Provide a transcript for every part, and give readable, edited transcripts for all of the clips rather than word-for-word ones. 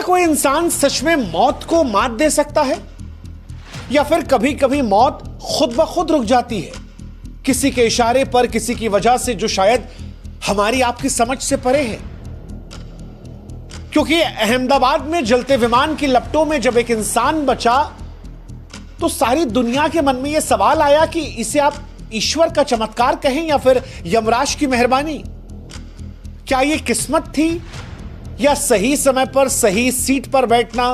कोई इंसान सच में मौत को मात दे सकता है, या फिर कभी कभी मौत खुद ब खुद रुक जाती है किसी के इशारे पर, किसी की वजह से जो शायद हमारी आपकी समझ से परे है? क्योंकि अहमदाबाद में जलते विमान की लपटों में जब एक इंसान बचा तो सारी दुनिया के मन में यह सवाल आया कि इसे आप ईश्वर का चमत्कार कहें या फिर यमराज की मेहरबानी। क्या यह किस्मत थी, या सही समय पर सही सीट पर बैठना,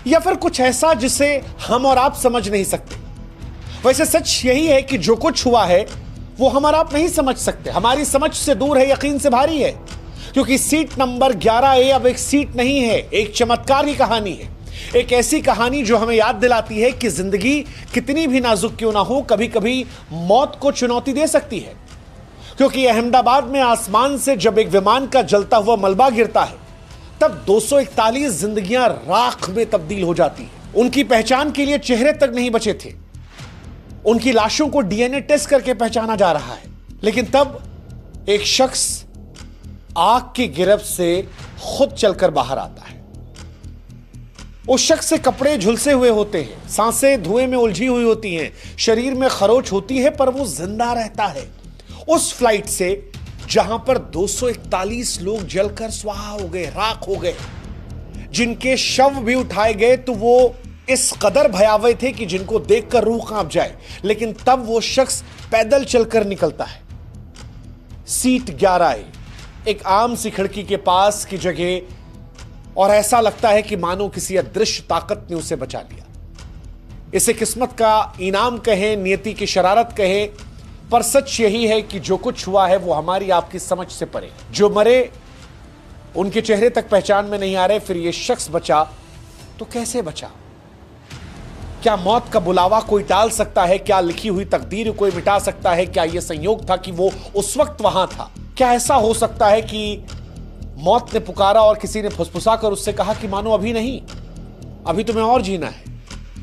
या फिर कुछ ऐसा जिसे हम और आप समझ नहीं सकते? वैसे सच यही है कि जो कुछ हुआ है वो हम और आप नहीं समझ सकते, हमारी समझ से दूर है, यकीन से भारी है। क्योंकि सीट नंबर 11A अब एक सीट नहीं है, एक चमत्कार की कहानी है। एक ऐसी कहानी जो हमें याद दिलाती है कि जिंदगी कितनी भी नाजुक क्यों ना हो, कभी कभी मौत को चुनौती दे सकती है। क्योंकि अहमदाबाद में आसमान से जब एक विमान का जलता हुआ मलबा गिरता है तब 241 जिंदगियां राख में तब्दील हो जाती हैं। उनकी पहचान के लिए चेहरे तक नहीं बचे थे, उनकी लाशों को डीएनए टेस्ट करके पहचाना जा रहा है। लेकिन तब एक शख्स आग की गिरफ्त से खुद चलकर बाहर आता है। उस शख्स से कपड़े झुलसे हुए होते हैं, सांसें धुएं में उलझी हुई होती हैं, शरीर में खरोच होती है, पर वो जिंदा रहता है। उस फ्लाइट से जहां पर 241 लोग जलकर स्वाहा हो गए, राख हो गए, जिनके शव भी उठाए गए तो वो इस कदर भयावह थे कि जिनको देखकर रूह कांप जाए। लेकिन तब वो शख्स पैदल चलकर निकलता है। सीट 11A, एक आम सी खिड़की के पास की जगह, और ऐसा लगता है कि मानो किसी अदृश्य ताकत ने उसे बचा लिया। इसे किस्मत का इनाम कहें, नियति की शरारत कहें, पर सच यही है कि जो कुछ हुआ है वो हमारी आपकी समझ से परे। जो मरे उनके चेहरे तक पहचान में नहीं आ रहे, फिर ये शख्स बचा तो कैसे बचा? क्या मौत का बुलावा कोई टाल सकता है? क्या लिखी हुई तकदीर कोई मिटा सकता है? क्या यह संयोग था कि वो उस वक्त वहां था? क्या ऐसा हो सकता है कि मौत ने पुकारा और किसी ने फुसफुसा कर उससे कहा कि मानो अभी नहीं, अभी तुम्हें और जीना है?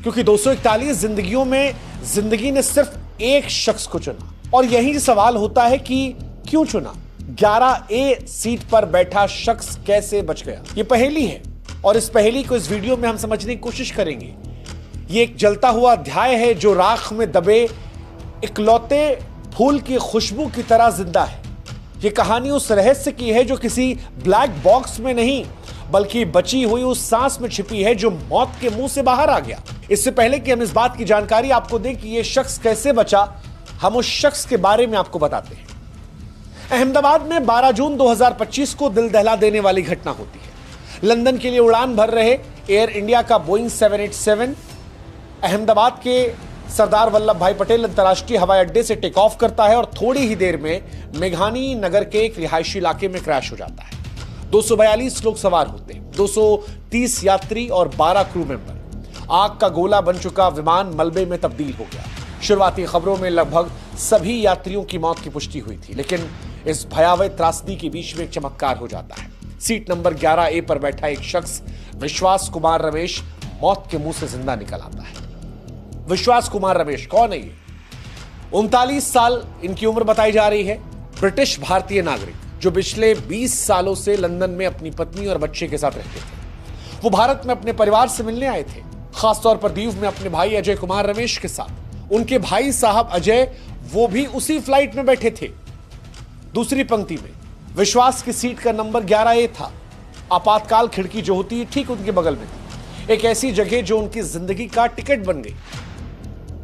क्योंकि 241 जिंदगियों में जिंदगी ने सिर्फ एक शख्स को चुना, और यही सवाल होता है कि क्यों चुना? 11A सीट पर बैठा शख्स कैसे बच गया? यह पहेली है, और इस पहेली को इस वीडियो में हम समझने की कोशिश करेंगे। यह एक जलता हुआ अध्याय है जो राख में दबे इकलौते फूल की खुशबू की तरह जिंदा है। यह कहानी उस रहस्य की है जो किसी ब्लैक बॉक्स में नहीं, बल्कि बची हुई उस सांस में छिपी है जो मौत के मुंह से बाहर आ गया। इससे पहले कि हम इस बात की जानकारी आपको दें कि यह शख्स कैसे बचा, हम उस शख्स के बारे में आपको बताते हैं। अहमदाबाद में 12 जून 2025 को दिल दहला देने वाली घटना होती है। लंदन के लिए उड़ान भर रहे एयर इंडिया का बोइंग 787 अहमदाबाद के सरदार वल्लभ भाई पटेल अंतर्राष्ट्रीय हवाई अड्डे से टेक ऑफ करता है और थोड़ी ही देर में मेघानी नगर के एक रिहायशी इलाके में क्रैश हो जाता है। 242 लोग सवार होते हैं, 230 यात्री और 12 क्रू मेंबर। आग का गोला बन चुका विमान मलबे में तब्दील हो गया। शुरुआती खबरों में लगभग सभी यात्रियों की मौत की पुष्टि हुई थी, लेकिन इस भयावह त्रासदी के बीच में एक चमत्कार हो जाता है। सीट नंबर 11A पर बैठा एक शख्स, विश्वास कुमार रमेश, मौत के मुंह से जिंदा निकल आता है। विश्वास कुमार रमेश कौन है ये? 39 साल इनकी उम्र बताई जा रही है। ब्रिटिश भारतीय नागरिक जो पिछले 20 सालों से लंदन में अपनी पत्नी और बच्चे के साथ रहते थे। वो भारत में अपने परिवार से मिलने आए थे, खासतौर पर दीव में अपने भाई अजय कुमार रमेश के साथ। उनके भाई साहब अजय, वो भी उसी फ्लाइट में बैठे थे। दूसरी पंक्ति में विश्वास की सीट का नंबर 11A था। आपातकाल खिड़की जो होती है ठीक उनके बगल में थी, एक ऐसी जगह जो उनकी जिंदगी का टिकट बन गई।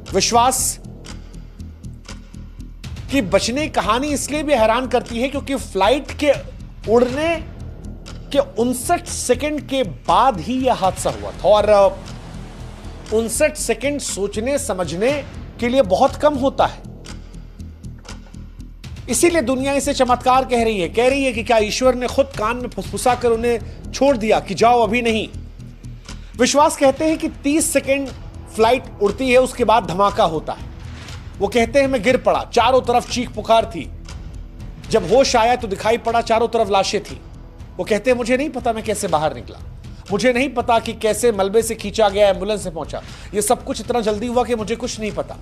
विश्वास की बचने की कहानी इसलिए भी हैरान करती है क्योंकि फ्लाइट के उड़ने के 59 सेकंड के बाद ही यह हादसा हुआ था, और 59 सेकंड सोचने समझने के लिए बहुत कम होता है। इसीलिए दुनिया इसे चमत्कार कह रही है कि क्या ईश्वर ने खुद कान में फुसफुसा कर उन्हें छोड़ दिया कि जाओ अभी नहीं। विश्वास कहते हैं कि 30 सेकंड फ्लाइट उड़ती है, उसके बाद धमाका होता है। वो कहते हैं मैं गिर पड़ा, चारों तरफ चीख पुकार थी। जब होश आया तो दिखाई पड़ा चारों तरफ लाशें थी। वो कहते हैं मुझे नहीं पता मैं कैसे बाहर निकला, मुझे नहीं पता कि कैसे मलबे से खींचा गया, एम्बुलेंस से पहुंचा। ये सब कुछ इतना जल्दी हुआ कि मुझे कुछ नहीं पता।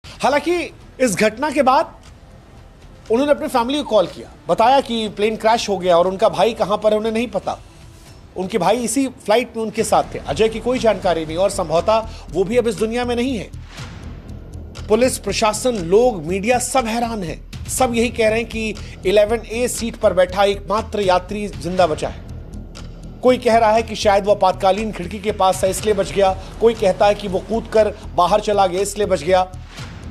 हालांकि इस घटना के बाद उन्होंने अपनी फैमिली को कॉल किया, बताया कि प्लेन क्रैश हो गया और उनका भाई कहां पर है उन्हें नहीं पता। उनके भाई इसी फ्लाइट में उनके साथ थे। अजय की कोई जानकारी नहीं और संभवतः वो भी अब इस दुनिया में नहीं है। पुलिस, प्रशासन, लोग, मीडिया सब हैरान है। सब यही कह रहे हैं कि 11A सीट पर बैठा एकमात्र यात्री जिंदा बचा है। कोई कह रहा है कि शायद वो आपातकालीन खिड़की के पास था इसलिए बच गया। कोई कहता है कि वो कूदकर बाहर चला गया इसलिए बच गया।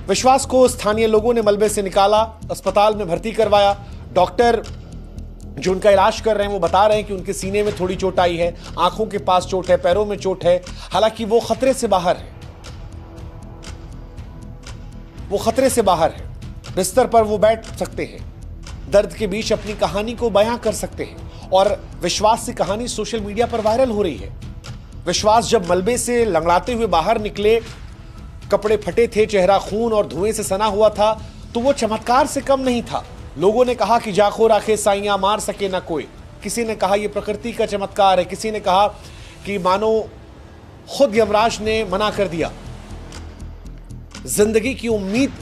विश्वास को स्थानीय लोगों ने मलबे से निकाला, अस्पताल में भर्ती करवाया। डॉक्टर जो उनका इलाज कर रहे हैं वो बता रहे हैं कि उनके सीने में थोड़ी चोट आई है, आंखों के पास चोट है, पैरों में चोट है। हालांकि वो खतरे से बाहर है, वो खतरे से बाहर है। बिस्तर पर वो बैठ सकते हैं, दर्द के बीच अपनी कहानी को बयां कर सकते हैं। और विश्वास की कहानी सोशल मीडिया पर वायरल हो रही है। विश्वास जब मलबे से लंगड़ाते हुए बाहर निकले, कपड़े फटे थे, चेहरा खून और धुएं से सना हुआ था, तो वो चमत्कार से कम नहीं था। लोगों ने कहा कि जाखो राखे साइयां, मार सके ना कोई। किसी ने कहा यह प्रकृति का चमत्कार है, किसी ने कहा कि मानो खुद यमराज ने मना कर दिया। जिंदगी की उम्मीद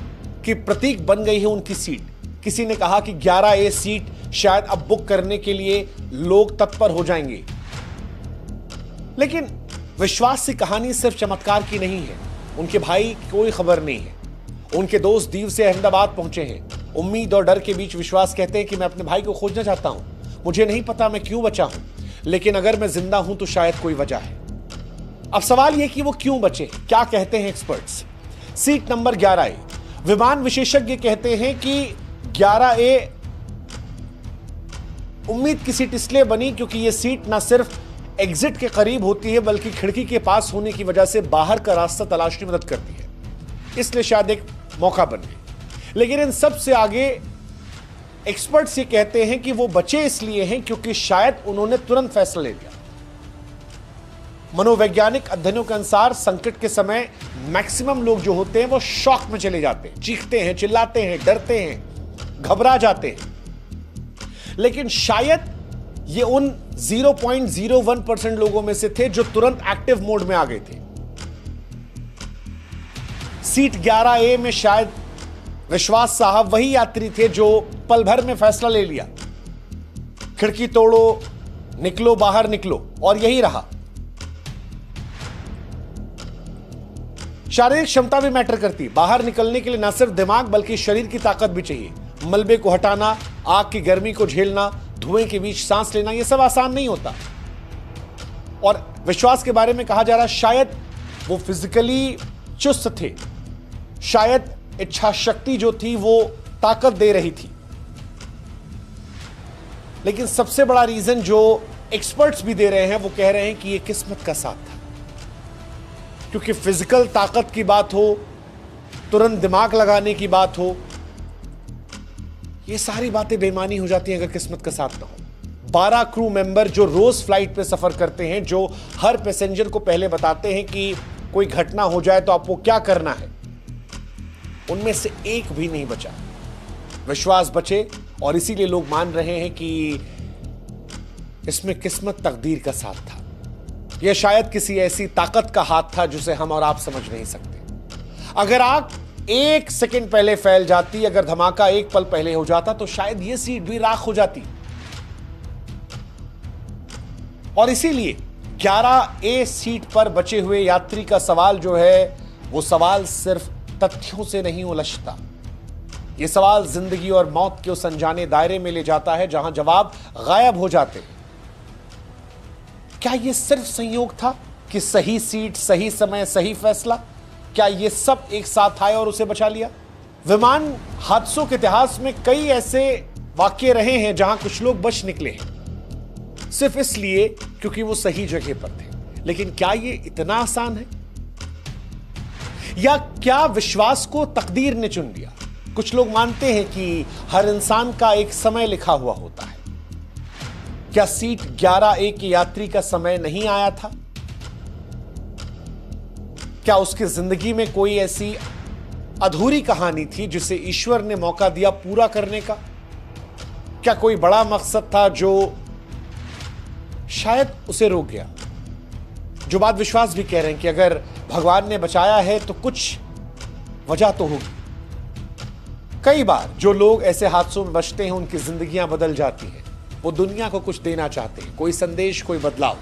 की प्रतीक बन गई है उनकी सीट। किसी ने कहा कि 11A सीट शायद अब बुक करने के लिए लोग तत्पर हो जाएंगे। लेकिन विश्वास की कहानी सिर्फ चमत्कार की नहीं है। उनके भाई की कोई खबर नहीं है। उनके दोस्त दीव से अहमदाबाद पहुंचे हैं। उम्मीद और डर के बीच विश्वास कहते हैं कि मैं अपने भाई को खोजना चाहता हूं। मुझे नहीं पता मैं क्यों बचा हूं, लेकिन अगर मैं जिंदा हूं तो शायद कोई वजह है। अब सवाल यह कि वो क्यों बचे, क्या कहते हैं एक्सपर्ट्स। Seat number 11A। विमान विशेषज्ञ कहते हैं कि 11A उम्मीद की सीट इसलिए बनी क्योंकि यह सीट ना सिर्फ एग्जिट के करीब होती है बल्कि खिड़की के पास होने की वजह से बाहर का रास्ता तलाशने में मदद करती है, इसलिए शायद एक मौका बन गई। लेकिन इन सब से आगे एक्सपर्ट्स ये कहते हैं कि वो बचे इसलिए हैं क्योंकि शायद उन्होंने तुरंत फैसला ले लिया। मनोवैज्ञानिक अध्ययनों के अनुसार संकट के समय मैक्सिमम लोग जो होते हैं वो शॉक में चले जाते हैं, चीखते हैं, चिल्लाते हैं, डरते हैं, घबरा जाते हैं। लेकिन शायद ये उन 0.01% लोगों में से थे जो तुरंत एक्टिव मोड में आ गए थे। सीट 11A में शायद विश्वास साहब वही यात्री थे जो पल भर में फैसला ले लिया, खिड़की तोड़ो, निकलो, बाहर निकलो, और यही रहा। शारीरिक क्षमता भी मैटर करती। बाहर निकलने के लिए ना सिर्फ दिमाग बल्कि शरीर की ताकत भी चाहिए। मलबे को हटाना, आग की गर्मी को झेलना, धुएं के बीच सांस लेना, यह सब आसान नहीं होता। और विश्वास के बारे में कहा जा रहा है शायद वो फिजिकली चुस्त थे, शायद इच्छा शक्ति जो थी वो ताकत दे रही थी। लेकिन सबसे बड़ा रीजन जो एक्सपर्ट्स भी दे रहे हैं वो कह रहे हैं कि यह किस्मत का साथ था। क्योंकि फिजिकल ताकत की बात हो, तुरंत दिमाग लगाने की बात हो, ये सारी बातें बेईमानी हो जाती हैं अगर किस्मत का साथ ना हो। 12 क्रू मेंबर जो रोज फ्लाइट पे सफर करते हैं, जो हर पैसेंजर को पहले बताते हैं कि कोई घटना हो जाए तो आपको क्या करना है, उनमें से एक भी नहीं बचा। विश्वास बचे और इसीलिए लोग मान रहे हैं कि इसमें किस्मत, तकदीर का साथ था। यह शायद किसी ऐसी ताकत का हाथ था जिसे हम और आप समझ नहीं सकते। अगर आग 1 सेकंड पहले फैल जाती, अगर धमाका 1 पल पहले हो जाता तो शायद यह सीट भी राख हो जाती। और इसीलिए 11A सीट पर बचे हुए यात्री का सवाल जो है वो सवाल सिर्फ तथ्यों से नहीं उलझता। यह सवाल जिंदगी और मौत के उस अनजाने दायरे में ले जाता है जहां जवाब गायब हो जाते हैं। क्या यह सिर्फ संयोग था कि सही सीट, सही समय, सही फैसला? क्या यह सब एक साथ आए और उसे बचा लिया? विमान हादसों के इतिहास में कई ऐसे वाकये रहे हैं जहां कुछ लोग बच निकले हैं सिर्फ इसलिए क्योंकि वो सही जगह पर थे। लेकिन क्या यह इतना आसान है? या क्या विश्वास को तकदीर ने चुन लिया? कुछ लोग मानते हैं कि हर इंसान का एक समय लिखा हुआ होता है। क्या सीट 11A के यात्री का समय नहीं आया था? क्या उसकी जिंदगी में कोई ऐसी अधूरी कहानी थी जिसे ईश्वर ने मौका दिया पूरा करने का? क्या कोई बड़ा मकसद था जो शायद उसे रोक गया? जो बात विश्वास भी कह रहे हैं कि अगर भगवान ने बचाया है तो कुछ वजह तो होगी। कई बार जो लोग ऐसे हादसों में बचते हैं उनकी जिंदगियां बदल जाती हैं। वो दुनिया को कुछ देना चाहते हैं, कोई संदेश, कोई बदलाव।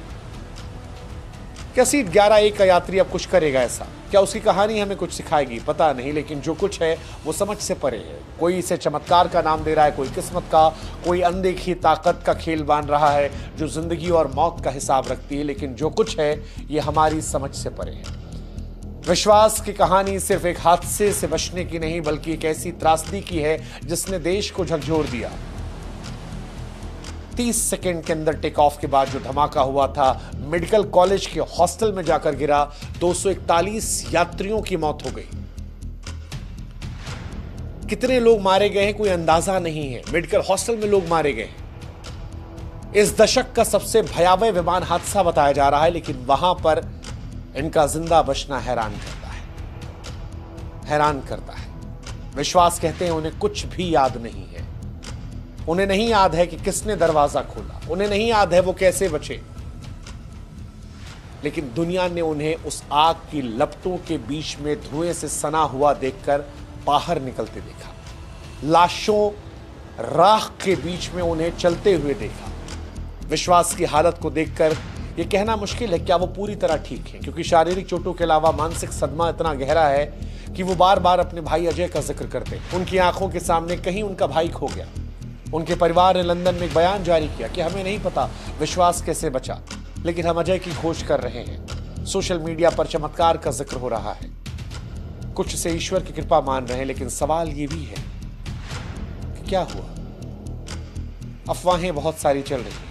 क्या सीट 11A का यात्री अब कुछ करेगा ऐसा? क्या उसकी कहानी हमें कुछ सिखाएगी? पता नहीं, लेकिन जो कुछ है वो समझ से परे है। कोई इसे चमत्कार का नाम दे रहा है, कोई किस्मत का, कोई अनदेखी ताकत का खेल बांध रहा है जो जिंदगी और मौत का हिसाब रखती है। लेकिन जो कुछ है ये हमारी समझ से परे है। विश्वास की कहानी सिर्फ एक हादसे से बचने की नहीं, बल्कि एक ऐसी त्रासदी की है जिसने देश को झकझोर दिया। 30 सेकंड के अंदर टेक ऑफ के बाद जो धमाका हुआ था, मेडिकल कॉलेज के हॉस्टल में जाकर गिरा। 241 यात्रियों की मौत हो गई। कितने लोग मारे गए हैं कोई अंदाजा नहीं है। मेडिकल हॉस्टल में लोग मारे गए हैं। इस दशक का सबसे भयावह विमान हादसा बताया जा रहा है, लेकिन वहां पर इनका जिंदा बचना हैरान करता है, हैरान करता है। विश्वास कहते हैं उन्हें कुछ भी याद नहीं है। उन्हें नहीं याद है कि किसने दरवाजा खोला, उन्हें नहीं याद है वो कैसे बचे। लेकिन दुनिया ने उन्हें उस आग की लपटों के बीच में धुएं से सना हुआ देखकर बाहर निकलते देखा। लाशों, राख के बीच में उन्हें चलते हुए देखा। विश्वास की हालत को देखकर यह कहना मुश्किल है क्या वो पूरी तरह ठीक है, क्योंकि शारीरिक चोटों के अलावा मानसिक सदमा इतना गहरा है कि वो बार बार अपने भाई अजय का जिक्र करते। उनकी आंखों के सामने कहीं उनका भाई खो गया। उनके परिवार ने लंदन में एक बयान जारी किया कि हमें नहीं पता विश्वास कैसे बचा, लेकिन हम अजय की खोज कर रहे हैं। सोशल मीडिया पर चमत्कार का जिक्र हो रहा है, कुछ से ईश्वर की कृपा मान रहे हैं, लेकिन सवाल ये भी है कि क्या हुआ। अफवाहें बहुत सारी चल रही हैं,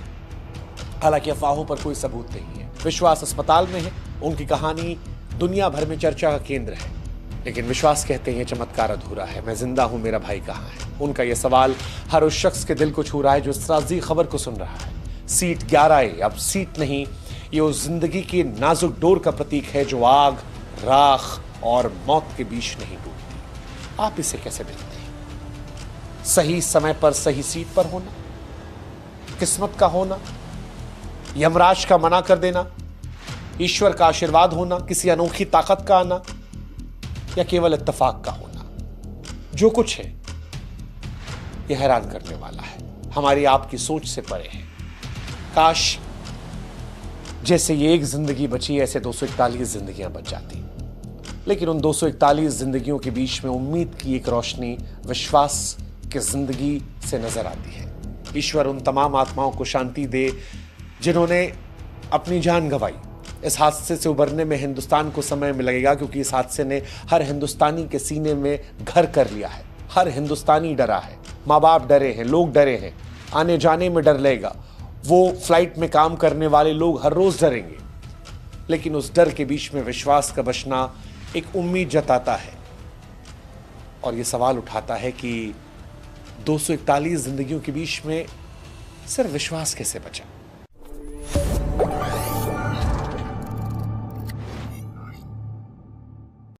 हालांकि अफवाहों पर कोई सबूत नहीं है। विश्वास अस्पताल में है, उनकी कहानी दुनिया भर में चर्चा का केंद्र है, लेकिन विश्वास कहते हैं चमत्कार अधूरा है। मैं जिंदा हूं, मेरा भाई कहां है? उनका यह सवाल हर उस शख्स के दिल को छू रहा है जो इस राजी खबर को सुन रहा है। सीट 11A अब सीट नहीं, ये उस जिंदगी की नाजुक डोर का प्रतीक है जो आग, राख और मौत के बीच नहीं डूबती। आप इसे कैसे देखते हैं? सही समय पर सही सीट पर होना, किस्मत का होना, यमराज का मना कर देना, ईश्वर का आशीर्वाद होना, किसी अनोखी ताकत का आना, या केवल इत्तेफाक का होना? जो कुछ है यह हैरान करने वाला है, हमारी आपकी सोच से परे है। काश जैसे ये एक जिंदगी बची, ऐसे 241 जिंदगियां बच जाती, लेकिन उन 241 जिंदगियों के बीच में उम्मीद की एक रोशनी विश्वास की जिंदगी से नजर आती है। ईश्वर उन तमाम आत्माओं को शांति दे जिन्होंने अपनी जान गंवाई। इस हादसे से उबरने में हिंदुस्तान को समय में लगेगा, क्योंकि इस हादसे ने हर हिंदुस्तानी के सीने में घर कर लिया है। हर हिंदुस्तानी डरा है, माँ बाप डरे हैं, लोग डरे हैं, आने जाने में डर लगेगा। वो फ्लाइट में काम करने वाले लोग हर रोज डरेंगे, लेकिन उस डर के बीच में विश्वास का बचना एक उम्मीद जताता है और ये सवाल उठाता है कि 241 जिंदगियों के बीच में सिर्फ विश्वास कैसे बचा।